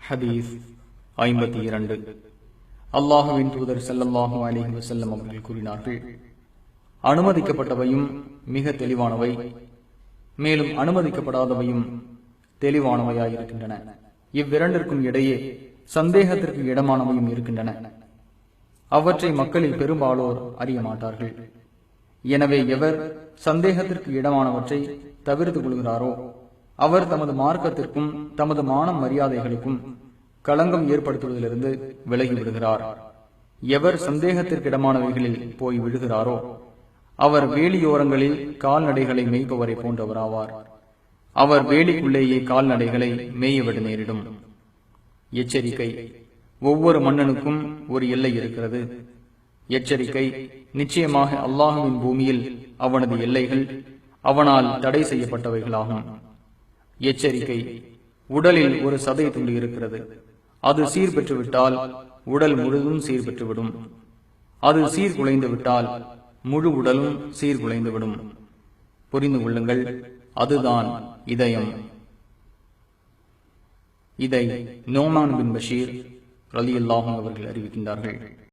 ஹதீஸ் 52. அல்லாஹுவின் தூதர் ஸல்லல்லாஹு அலைஹி வஸல்லம் அவர்கள் கூறினார்கள், அனுமதிக்கப்பட்டவையும் மிக தெளிவானவை, மேலும் அனுமதிக்கப்படாதவையும் தெளிவானவையாயிருக்கின்றன. இவ்விரண்டிற்கும் இடையே சந்தேகத்திற்கு இடமானவையும் இருக்கின்றன. அவற்றை மக்களில் பெரும்பாலோர் அறிய மாட்டார்கள். எனவே எவர் சந்தேகத்திற்கு இடமானவற்றை தவிர்த்து கொள்கிறாரோ அவர் தமது மார்க்கத்திற்கும் தமது மான மரியாதைகளுக்கும் களங்கம் ஏற்படுத்துவதிலிருந்து விலகிவிடுகிறார். எவர் சந்தேகத்திற்கு இடமானவைகளில் போய் விடுகிறாரோ அவர் வேலியோரங்களில் கால்நடைகளை மேய்ப்பவரை போன்றவராவார். அவர் வேலிக்குள்ளேயே கால்நடைகளை மேயவிட நேரிடும். எச்சரிக்கை: ஒவ்வொரு மன்னனுக்கும் ஒரு எல்லை இருக்கிறது. எச்சரிக்கை: நிச்சயமாக அல்லாஹுவின் பூமியில் அவனது எல்லைகள் அவனால் தடை செய்யப்பட்டவைகளாகும். எச்சரிக்கை: உடலில் ஒரு சதை துண்டு இருக்கிறது. அது சீர்பெற்றுவிட்டால் உடல் முழுதும் சீர்பெற்றுவிடும். அது சீர்குலைந்து விட்டால் முழு உடலும் சீர்குலைந்துவிடும். புரிந்து கொள்ளுங்கள், அதுதான் இதயம். இதை நோமான் பின் பஷீர் ரலியல்லாஹு அவர்கள் அறிவிக்கின்றார்கள்.